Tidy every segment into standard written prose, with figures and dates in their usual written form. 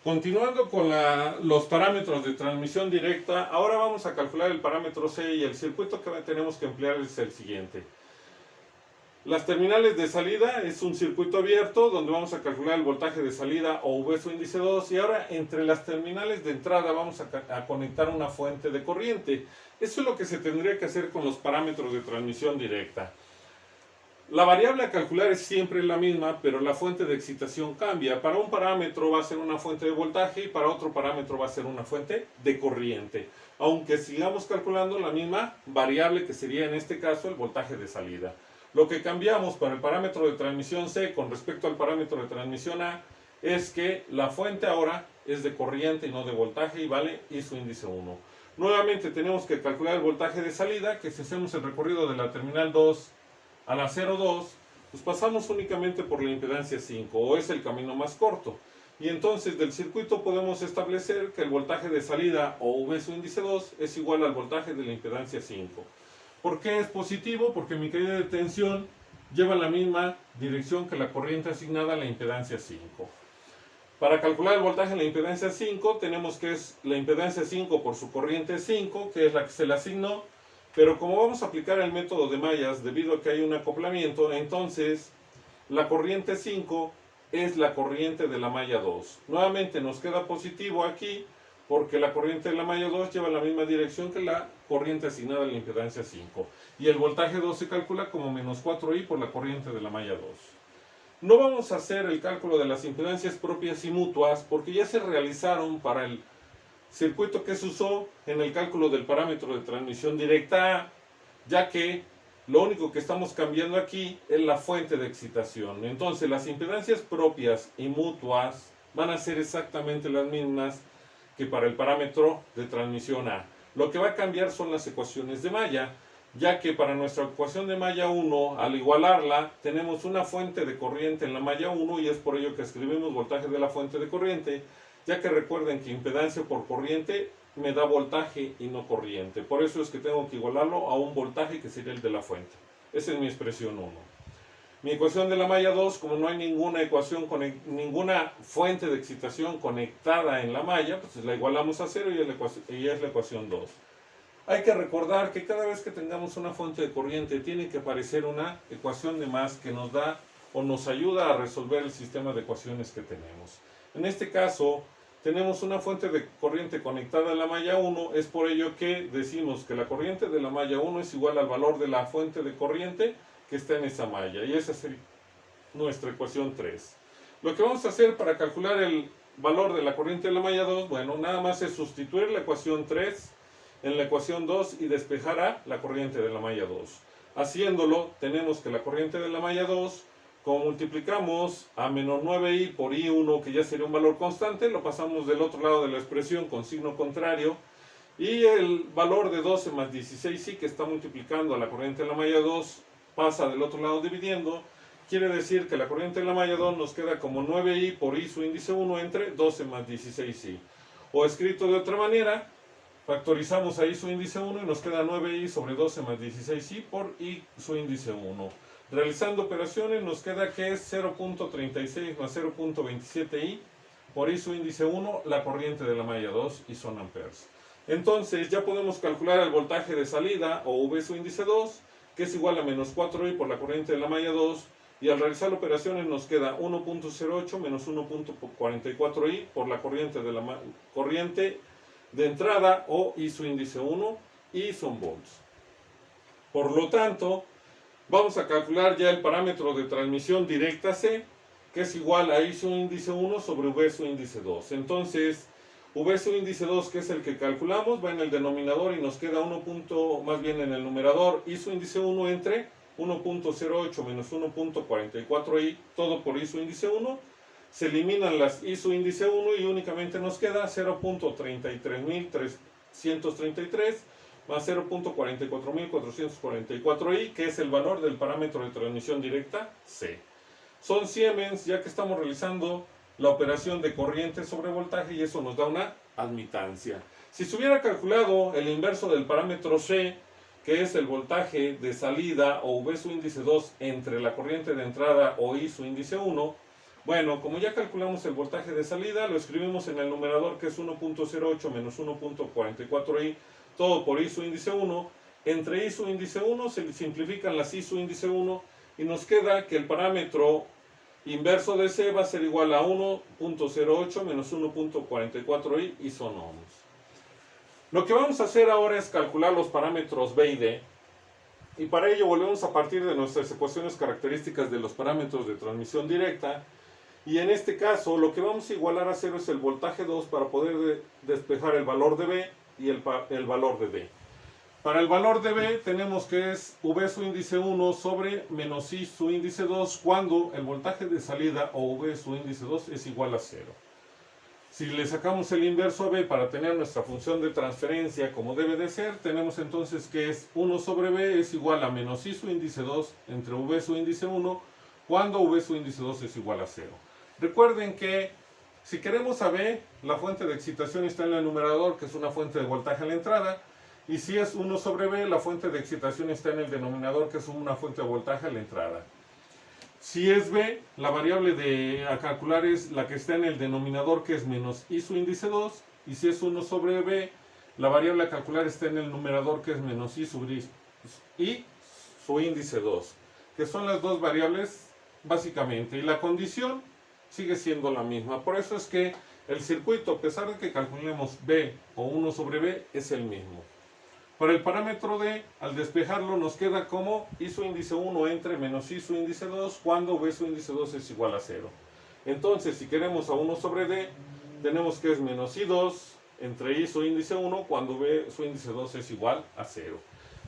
Continuando con los parámetros de transmisión directa, ahora vamos a calcular el parámetro C y el circuito que tenemos que emplear es el siguiente. Las terminales de salida es un circuito abierto donde vamos a calcular el voltaje de salida o V su índice 2 y ahora entre las terminales de entrada vamos a conectar una fuente de corriente. Eso es lo que se tendría que hacer con los parámetros de transmisión directa. La variable a calcular es siempre la misma, pero la fuente de excitación cambia. Para un parámetro va a ser una fuente de voltaje y para otro parámetro va a ser una fuente de corriente. Aunque sigamos calculando la misma variable que sería en este caso el voltaje de salida. Lo que cambiamos para el parámetro de transmisión C con respecto al parámetro de transmisión A es que la fuente ahora es de corriente y no de voltaje y vale I su índice 1. Nuevamente tenemos que calcular el voltaje de salida, que si hacemos el recorrido de la terminal 2 a la 0,2, pues pasamos únicamente por la impedancia 5, o es el camino más corto. Y entonces del circuito podemos establecer que el voltaje de salida, o V su índice 2, es igual al voltaje de la impedancia 5. ¿Por qué es positivo? Porque mi caída de tensión lleva la misma dirección que la corriente asignada a la impedancia 5. Para calcular el voltaje en la impedancia 5, tenemos que es la impedancia 5 por su corriente 5, que es la que se le asignó. Pero como vamos a aplicar el método de mallas debido a que hay un acoplamiento, entonces la corriente 5 es la corriente de la malla 2. Nuevamente nos queda positivo aquí porque la corriente de la malla 2 lleva la misma dirección que la corriente asignada a la impedancia 5. Y el voltaje 2 se calcula como menos 4i por la corriente de la malla 2. No vamos a hacer el cálculo de las impedancias propias y mutuas porque ya se realizaron para el circuito que se usó en el cálculo del parámetro de transmisión directa A, ya que lo único que estamos cambiando aquí es la fuente de excitación. Entonces las impedancias propias y mutuas van a ser exactamente las mismas que para el parámetro de transmisión A. Lo que va a cambiar son las ecuaciones de malla, ya que para nuestra ecuación de malla 1, al igualarla, tenemos una fuente de corriente en la malla 1 y es por ello que escribimos voltaje de la fuente de corriente, ya que recuerden que impedancia por corriente me da voltaje y no corriente. Por eso es que tengo que igualarlo a un voltaje que sería el de la fuente. Esa es mi expresión 1. Mi ecuación de la malla 2, como no hay ninguna fuente de excitación conectada en la malla, pues la igualamos a 0 y es la ecuación 2. Hay que recordar que cada vez que tengamos una fuente de corriente tiene que aparecer una ecuación de más que nos da o nos ayuda a resolver el sistema de ecuaciones que tenemos. En este caso, tenemos una fuente de corriente conectada a la malla 1, es por ello que decimos que la corriente de la malla 1 es igual al valor de la fuente de corriente que está en esa malla, y esa es nuestra ecuación 3. Lo que vamos a hacer para calcular el valor de la corriente de la malla 2, bueno, nada más es sustituir la ecuación 3 en la ecuación 2 y despejar a la corriente de la malla 2. Haciéndolo, tenemos que la corriente de la malla 2, como multiplicamos a menos 9i por i1, que ya sería un valor constante, lo pasamos del otro lado de la expresión con signo contrario, y el valor de 12 más 16i, que está multiplicando a la corriente de la malla 2, pasa del otro lado dividiendo, quiere decir que la corriente de la malla 2 nos queda como 9i por i su índice 1 entre 12 más 16i. O escrito de otra manera, factorizamos a i su índice 1 y nos queda 9i sobre 12 más 16i por i su índice 1. Realizando operaciones nos queda que es 0.36 más 0.27i por i su índice 1, la corriente de la malla 2 y son amperes. Entonces ya podemos calcular el voltaje de salida o V su índice 2, que es igual a menos 4i por la corriente de la malla 2, y al realizar operaciones nos queda 1.08 menos 1.44i por la corriente de entrada o I su índice 1 y son volts. Por lo tanto, vamos a calcular ya el parámetro de transmisión directa C, que es igual a I su índice 1 sobre V su índice 2. Entonces, V su índice 2, que es el que calculamos, va en el denominador y nos queda más bien en el numerador, I su índice 1 entre 1.08 menos 1.44i, todo por I su índice 1. Se eliminan las I su índice 1 y únicamente nos queda 0.33333 más 0.44444i, que es el valor del parámetro de transmisión directa C. Son Siemens, ya que estamos realizando la operación de corriente sobre voltaje y eso nos da una admitancia. Si se hubiera calculado el inverso del parámetro C, que es el voltaje de salida o V su índice 2 entre la corriente de entrada o I su índice 1, Bueno, como ya calculamos el voltaje de salida, lo escribimos en el numerador, que es 1.08 menos 1.44i, todo por I su índice 1. Entre I su índice 1 se simplifican las I su índice 1 y nos queda que el parámetro inverso de C va a ser igual a 1.08 menos 1.44i y son ohms. Lo que vamos a hacer ahora es calcular los parámetros B y D, y para ello volvemos a partir de nuestras ecuaciones características de los parámetros de transmisión directa, y en este caso lo que vamos a igualar a cero es el voltaje 2 para poder despejar el valor de B y el valor de D. Para el valor de B tenemos que es V su índice 1 sobre menos I su índice 2 cuando el voltaje de salida o V su índice 2 es igual a 0. Si le sacamos el inverso a B para tener nuestra función de transferencia como debe de ser, tenemos entonces que es 1 sobre B es igual a menos I su índice 2 entre V su índice 1 cuando V su índice 2 es igual a 0. Recuerden que si queremos a B, la fuente de excitación está en el numerador, que es una fuente de voltaje a la entrada, y si es 1 sobre B, la fuente de excitación está en el denominador, que es una fuente de voltaje a la entrada. Si es B, la variable a calcular es la que está en el denominador, que es menos I su índice 2, y si es 1 sobre B, la variable a calcular está en el numerador, que es menos I su índice 2, que son las dos variables básicamente, y la condición sigue siendo la misma. Por eso es que el circuito, a pesar de que calculemos B o 1 sobre B, es el mismo. Para el parámetro D, al despejarlo nos queda como I su índice 1 entre menos I su índice 2 cuando V su índice 2 es igual a 0. Entonces, si queremos a 1 sobre D, tenemos que es menos I2 entre I su índice 1 cuando V su índice 2 es igual a 0.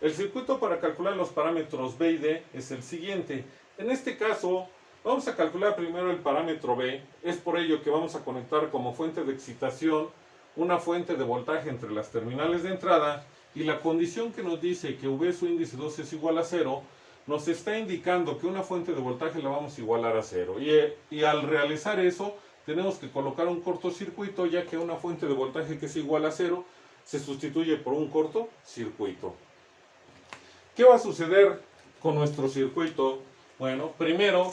El circuito para calcular los parámetros B y D es el siguiente. En este caso, vamos a calcular primero el parámetro B. Es por ello que vamos a conectar como fuente de excitación una fuente de voltaje entre las terminales de entrada, y la condición que nos dice que V su índice 2 es igual a 0 nos está indicando que una fuente de voltaje la vamos a igualar a 0, y al realizar eso tenemos que colocar un cortocircuito, ya que una fuente de voltaje que es igual a 0 se sustituye por un cortocircuito. ¿Qué va a suceder con nuestro circuito? Bueno, primero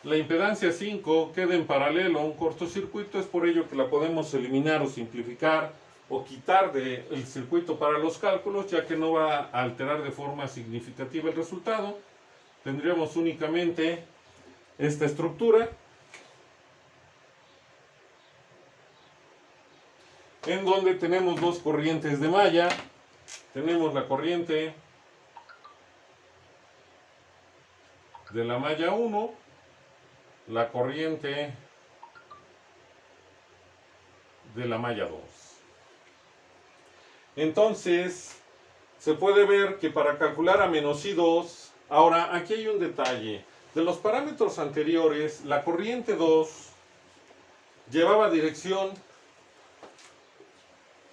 la impedancia 5 queda en paralelo a un cortocircuito, es por ello que la podemos eliminar o simplificar o quitar del circuito para los cálculos, ya que no va a alterar de forma significativa el resultado. Tendríamos únicamente esta estructura, en donde tenemos dos corrientes de malla. Tenemos la corriente de la malla 1, la corriente de la malla 2. Entonces, se puede ver que para calcular a menos I2, ahora aquí hay un detalle. De los parámetros anteriores, la corriente 2 llevaba dirección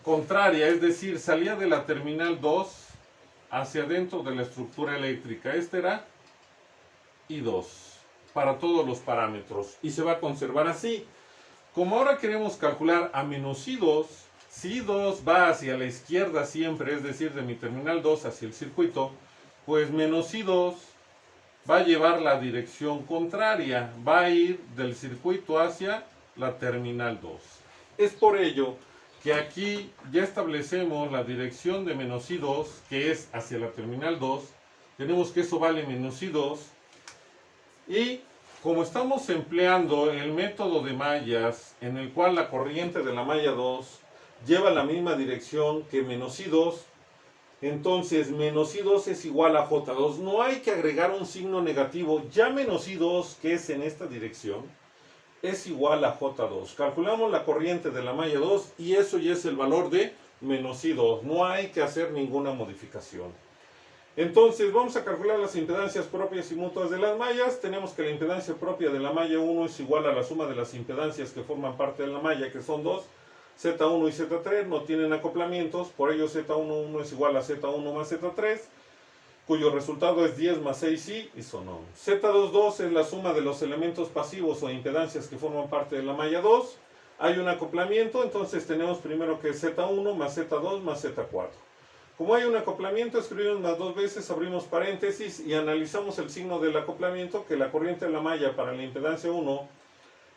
contraria, es decir, salía de la terminal 2 hacia adentro de la estructura eléctrica. Este era I2 para todos los parámetros y se va a conservar así. Como ahora queremos calcular a menos I2, si I2 va hacia la izquierda siempre, es decir, de mi terminal 2 hacia el circuito, pues menos I2 va a llevar la dirección contraria, va a ir del circuito hacia la terminal 2. Es por ello que aquí ya establecemos la dirección de menos I2, que es hacia la terminal 2, tenemos que eso vale menos I2, y como estamos empleando el método de mallas, en el cual la corriente de la malla 2 lleva la misma dirección que menos I2, entonces menos I2 es igual a J2. No hay que agregar un signo negativo, ya menos I2, que es en esta dirección, es igual a J2. Calculamos la corriente de la malla 2 y eso ya es el valor de menos I2. No hay que hacer ninguna modificación. Entonces vamos a calcular las impedancias propias y mutuas de las mallas. Tenemos que la impedancia propia de la malla 1 es igual a la suma de las impedancias que forman parte de la malla, que son dos, Z1 y Z3, no tienen acoplamientos, por ello Z11 es igual a Z1 más Z3, cuyo resultado es 10 más 6i y son ohms. Z22 es la suma de los elementos pasivos o impedancias que forman parte de la malla 2. Hay un acoplamiento, entonces tenemos primero que Z1 más Z2 más Z4. Como hay un acoplamiento, escribimos más dos veces, abrimos paréntesis y analizamos el signo del acoplamiento, que la corriente de la malla para la impedancia 1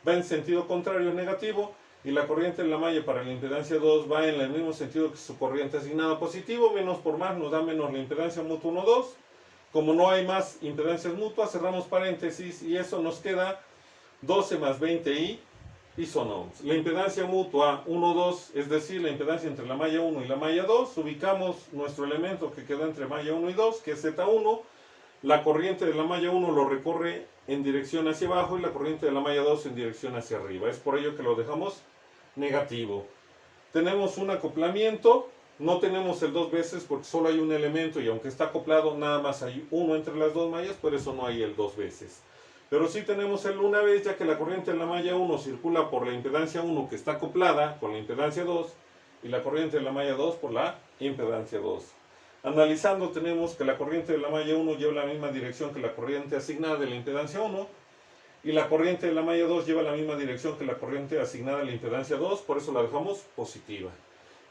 va en sentido contrario, negativo, y la corriente de la malla para la impedancia 2 va en el mismo sentido que su corriente asignada, positivo. Menos por más nos da menos la impedancia mutua 1, 2. Como no hay más impedancias mutuas, cerramos paréntesis y eso nos queda 12 más 20i isonohms. La impedancia mutua 1, 2, es decir, la impedancia entre la malla 1 y la malla 2, ubicamos nuestro elemento que quedó entre malla 1 y 2, que es Z1. La corriente de la malla 1 lo recorre en dirección hacia abajo y la corriente de la malla 2 en dirección hacia arriba. Es por ello que lo dejamos negativo. Tenemos un acoplamiento, no tenemos el dos veces porque solo hay un elemento y aunque está acoplado nada más hay uno entre las dos mallas, por eso no hay el dos veces. Pero sí tenemos el una vez, ya que la corriente de la malla 1 circula por la impedancia 1 que está acoplada con la impedancia 2 y la corriente de la malla 2 por la impedancia 2. Analizando tenemos que la corriente de la malla 1 lleva la misma dirección que la corriente asignada de la impedancia 1 y la corriente de la malla 2 lleva la misma dirección que la corriente asignada a la impedancia 2, por eso la dejamos positiva.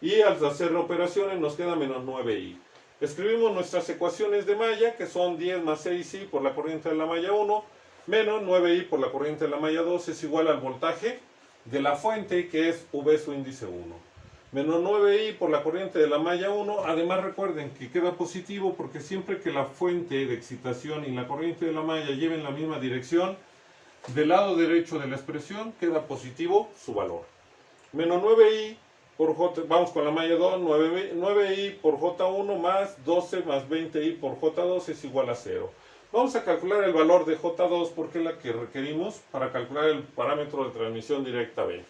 Y al hacer operaciones nos queda menos 9i. Escribimos nuestras ecuaciones de malla, que son 10 más 6i por la corriente de la malla 1, menos 9i por la corriente de la malla 2 es igual al voltaje de la fuente, que es V su índice 1. Menos 9i por la corriente de la malla 1, además recuerden que queda positivo porque siempre que la fuente de excitación y la corriente de la malla lleven la misma dirección, del lado derecho de la expresión queda positivo su valor. Menos 9i por J, vamos con la malla 2, 9i por J1 más 12 más 20i por J2 es igual a 0. Vamos a calcular el valor de J2 porque es la que requerimos para calcular el parámetro de transmisión directa B.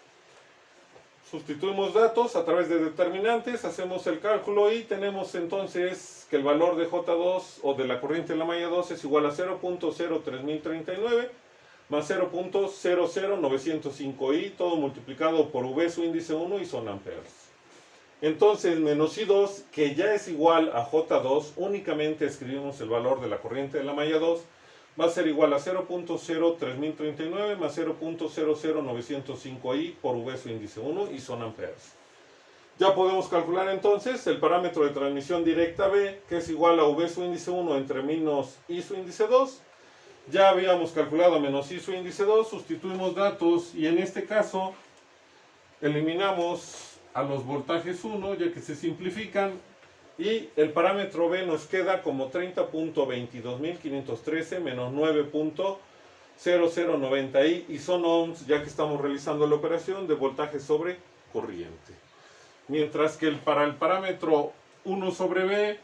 Sustituimos datos a través de determinantes, hacemos el cálculo y tenemos entonces que el valor de J2 o de la corriente de la malla 2 es igual a 0.03039 más 0.00905i, todo multiplicado por V su índice 1 y son amperes. Entonces menos I2, que ya es igual a J2, únicamente escribimos el valor de la corriente de la malla 2, va a ser igual a 0.03039 más 0.00905i por V su índice 1 y son amperes. Ya podemos calcular entonces el parámetro de transmisión directa B, que es igual a V su índice 1 entre menos I su índice 2. Ya habíamos calculado menos I su índice 2, sustituimos datos y en este caso eliminamos a los voltajes 1 ya que se simplifican y el parámetro B nos queda como 30.22513 menos 9.0090i y son ohms ya que estamos realizando la operación de voltaje sobre corriente. Mientras que para el parámetro 1 sobre B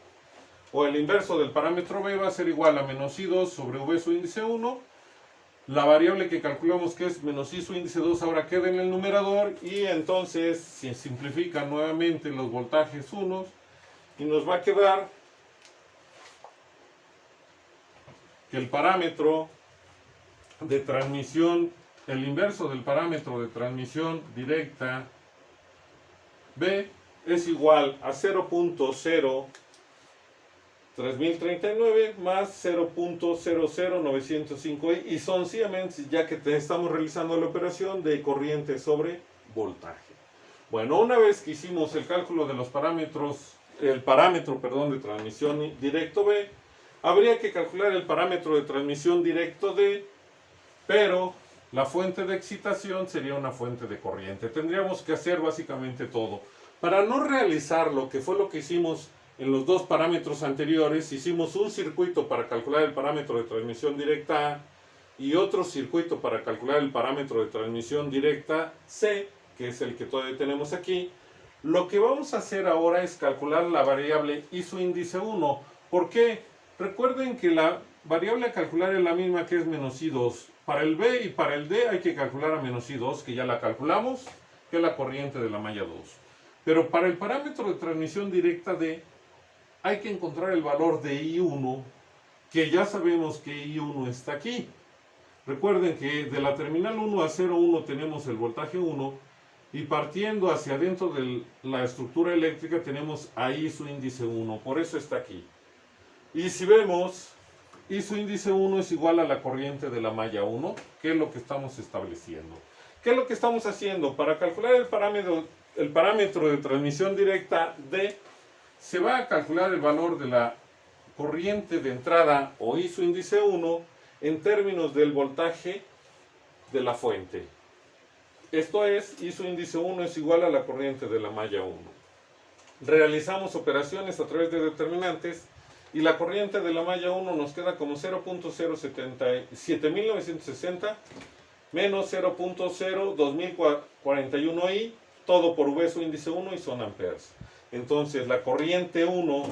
o el inverso del parámetro B va a ser igual a menos I2 sobre V su índice 1. La variable que calculamos que es menos I su índice 2 ahora queda en el numerador y entonces se simplifican nuevamente los voltajes 1 y nos va a quedar que el parámetro de transmisión, el inverso del parámetro de transmisión directa B es igual a 0.03039 más 0.00905i y son Siemens ya que estamos realizando la operación de corriente sobre voltaje. Bueno, una vez que hicimos el cálculo de los parámetros, el parámetro de transmisión directo B, habría que calcular el parámetro de transmisión directo D, pero la fuente de excitación sería una fuente de corriente. Tendríamos que hacer básicamente todo. Para no realizar lo que fue lo que hicimos en los dos parámetros anteriores, hicimos un circuito para calcular el parámetro de transmisión directa A y otro circuito para calcular el parámetro de transmisión directa C, que es el que todavía tenemos aquí. Lo que vamos a hacer ahora es calcular la variable I su índice 1. ¿Por qué? Recuerden que la variable a calcular es la misma que es menos I2. Para el B y para el D hay que calcular a menos I2, que ya la calculamos, que es la corriente de la malla 2. Pero para el parámetro de transmisión directa D hay que encontrar el valor de I1, que ya sabemos que I1 está aquí. Recuerden que de la terminal 1 a 0,1 tenemos el voltaje 1 y partiendo hacia adentro de la estructura eléctrica tenemos a I su índice 1, por eso está aquí. Y si vemos, I su índice 1 es igual a la corriente de la malla 1, que es lo que estamos estableciendo. ¿Qué es lo que estamos haciendo? Para calcular el parámetro de transmisión directa D, se va a calcular el valor de la corriente de entrada o I su índice 1 en términos del voltaje de la fuente. Esto es, y su índice 1 es igual a la corriente de la malla 1. Realizamos operaciones a través de determinantes y la corriente de la malla 1 nos queda como 0.07960 menos 0.02041i, todo por V su índice 1 y son amperes. Entonces la corriente 1,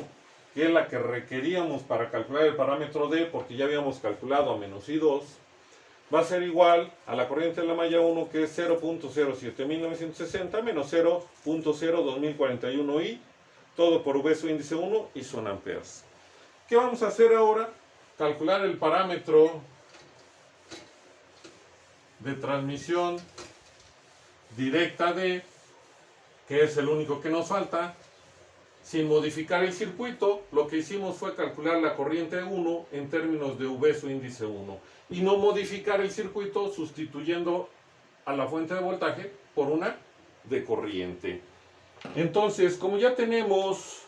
que es la que requeríamos para calcular el parámetro D, porque ya habíamos calculado a menos I2, va a ser igual a la corriente de la malla 1, que es 0.07960 menos 0.02041i, todo por V su índice 1 y son amperes. ¿Qué vamos a hacer ahora? Calcular el parámetro de transmisión directa D, que es el único que nos falta. Sin modificar el circuito, lo que hicimos fue calcular la corriente 1 en términos de V su índice 1 y no modificar el circuito sustituyendo a la fuente de voltaje por una de corriente. Entonces, como ya tenemos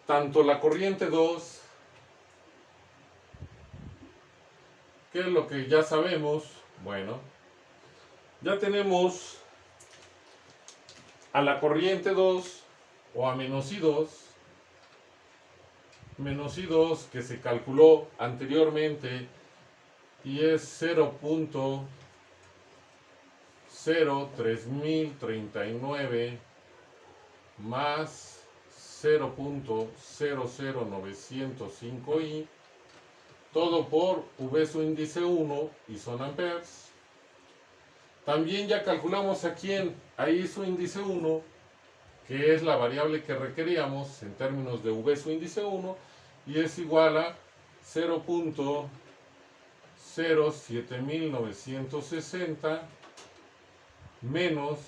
tanto la corriente 2, que es lo que ya sabemos, bueno, ya tenemos a la corriente 2 o a menos I2 que se calculó anteriormente y es 0.03039 más 0.00905i, todo por V su índice 1 y son amperes. También ya calculamos aquí ahí su índice 1, que es la variable que requeríamos en términos de V su índice 1, y es igual a 0.07960 menos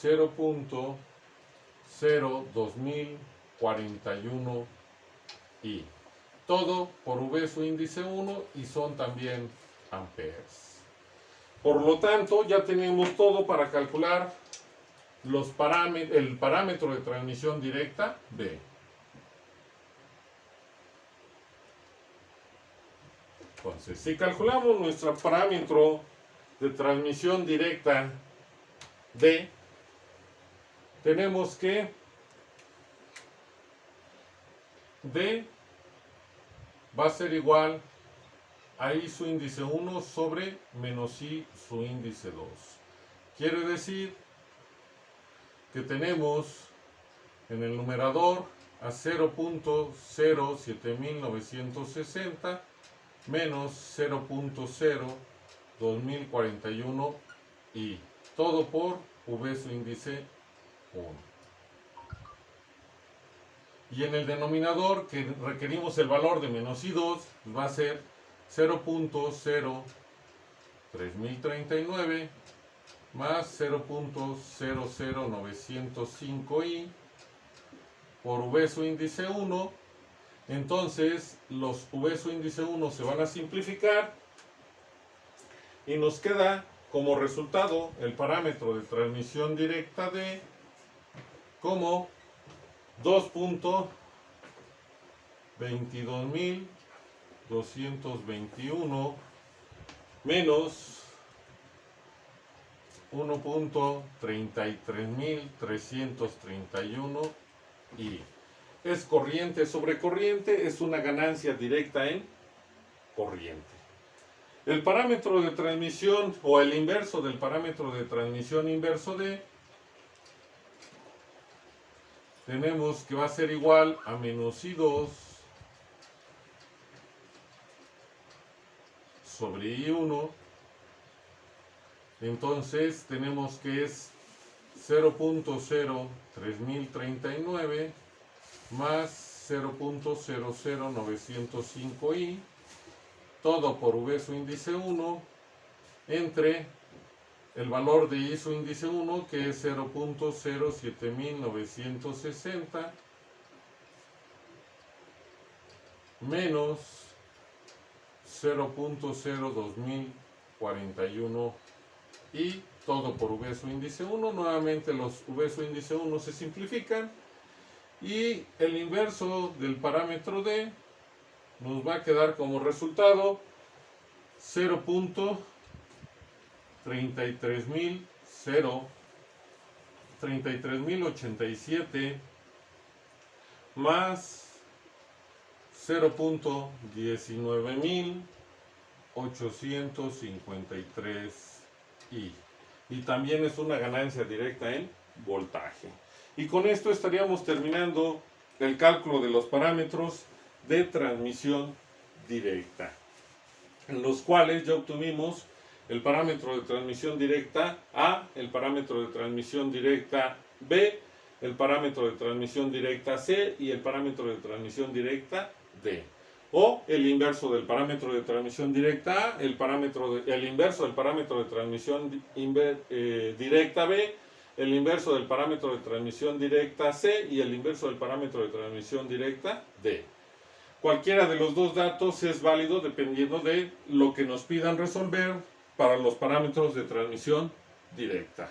0.02041i, todo por V su índice 1 y son también amperes. Por lo tanto, ya tenemos todo para calcular el parámetro de transmisión directa B. Entonces, si calculamos nuestro parámetro de transmisión directa D, tenemos que D va a ser igual a I su índice 1 sobre menos I su índice 2. Quiere decir que tenemos en el numerador a 0.07960 menos 0.02041 y todo por V su índice 1. Y en el denominador, que requerimos el valor de menos I2, va a ser 0.03039 más 0.00905i por V su índice 1. Entonces los V su índice 1 se van a simplificar y nos queda como resultado el parámetro de transmisión directa D como 2.22221 menos 1.33331 y es corriente sobre corriente, es una ganancia directa en corriente. El parámetro de transmisión o el inverso del parámetro de transmisión inverso D tenemos que va a ser igual a menos I2 sobre I1. Entonces tenemos que es 0.03039 más 0.00905i, todo por V su índice 1, entre el valor de I su índice 1, que es 0.07960 menos 0.02041 y todo por V su índice 1. Nuevamente los V su índice 1 se simplifican y el inverso del parámetro D nos va a quedar como resultado 0.33331 0, 33.087 más 0.19853i. Y también es una ganancia directa en voltaje. Y con esto estaríamos terminando el cálculo de los parámetros de transmisión directa, en los cuales ya obtuvimos el parámetro de transmisión directa A, el parámetro de transmisión directa B, el parámetro de transmisión directa C y el parámetro de transmisión directa D. O el inverso del parámetro de transmisión directa A, el inverso del parámetro de transmisión directa B, el inverso del parámetro de transmisión directa C y el inverso del parámetro de transmisión directa D. Cualquiera de los dos datos es válido dependiendo de lo que nos pidan resolver para los parámetros de transmisión directa.